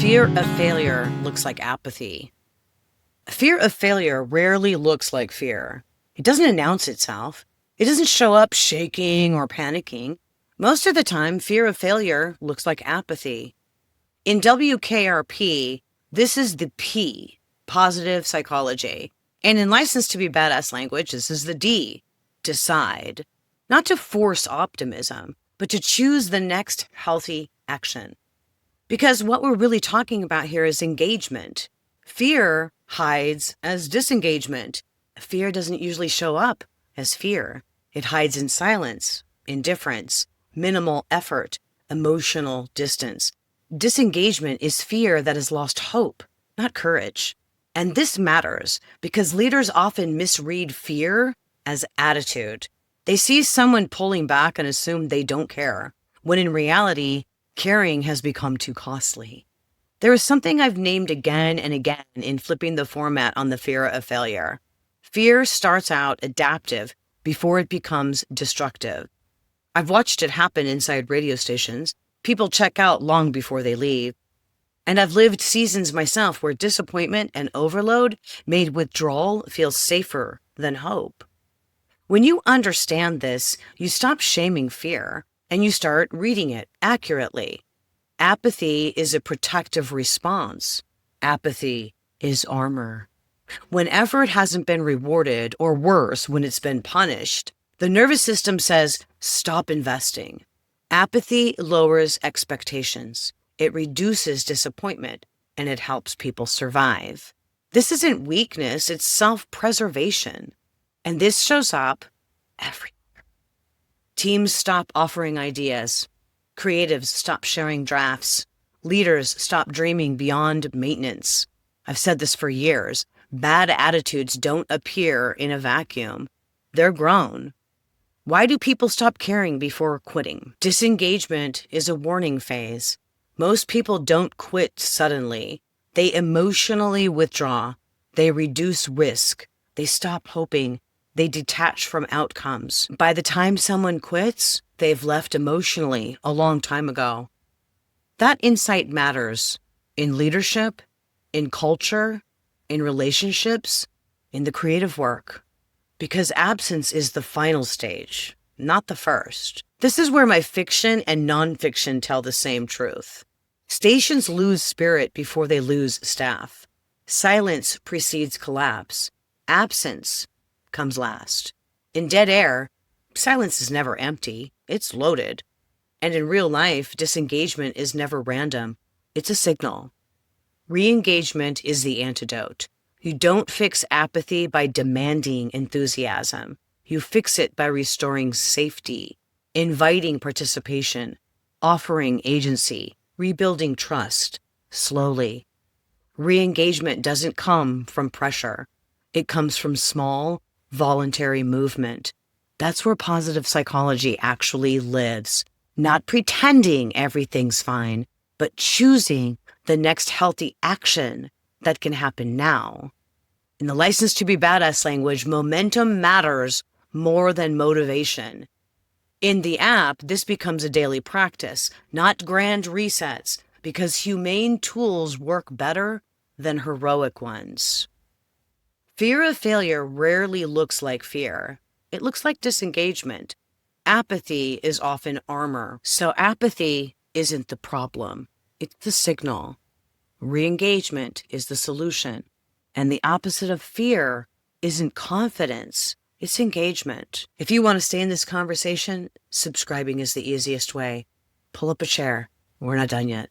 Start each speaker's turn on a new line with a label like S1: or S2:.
S1: Fear of failure looks like apathy. Fear of failure rarely looks like fear. It doesn't announce itself. It doesn't show up shaking or panicking. Most of the time, fear of failure looks like apathy. In WKRP, this is the P, positive psychology. And in License to be Badass language, this is the D, decide. Not to force optimism, but to choose the next healthy action. Because what we're really talking about here is engagement. Fear hides as disengagement. Fear doesn't usually show up as fear. It hides in silence, indifference, minimal effort, emotional distance. Disengagement is fear that has lost hope, not courage. And this matters because leaders often misread fear as attitude. They see someone pulling back and assume they don't care, when in reality, caring has become too costly. There is something I've named again and again in flipping the format on the fear of failure. Fear starts out adaptive before it becomes destructive. I've watched it happen inside radio stations. People check out long before they leave. And I've lived seasons myself where disappointment and overload made withdrawal feel safer than hope. When you understand this, you stop shaming fear and you start reading it accurately. Apathy is a protective response. Apathy is armor. When effort hasn't been rewarded, or worse, when it's been punished, the nervous system says, stop investing. Apathy lowers expectations. It reduces disappointment, and it helps people survive. This isn't weakness, it's self-preservation. And this shows up everywhere. Teams stop offering ideas. Creatives stop sharing drafts. Leaders stop dreaming beyond maintenance. I've said this for years. Bad attitudes don't appear in a vacuum. They're grown. Why do people stop caring before quitting? Disengagement is a warning phase. Most people don't quit suddenly. They emotionally withdraw. They reduce risk. They stop hoping. They detach from outcomes. By the time someone quits, they've left emotionally a long time ago. That insight matters in leadership, in culture, in relationships, in the creative work. Because absence is the final stage, not the first. This is where my fiction and nonfiction tell the same truth. Stations lose spirit before they lose staff. Silence precedes collapse. Absence comes last. In dead air, silence is never empty. It's loaded. And in real life, disengagement is never random. It's a signal. Re-engagement is the antidote. You don't fix apathy by demanding enthusiasm. You fix it by restoring safety, inviting participation, offering agency, rebuilding trust, slowly. Re-engagement doesn't come from pressure. It comes from small, voluntary movement. That's where positive psychology actually lives. Not pretending everything's fine, but choosing the next healthy action that can happen now. In the License to be Badass language, momentum matters more than motivation. In the app, this becomes a daily practice, not grand resets, because humane tools work better than heroic ones. Fear of failure rarely looks like fear. It looks like disengagement. Apathy is often armor, so apathy isn't the problem. It's the signal. Re-engagement is the solution. And the opposite of fear isn't confidence, it's engagement. If you want to stay in this conversation, subscribing is the easiest way. Pull up a chair. We're not done yet.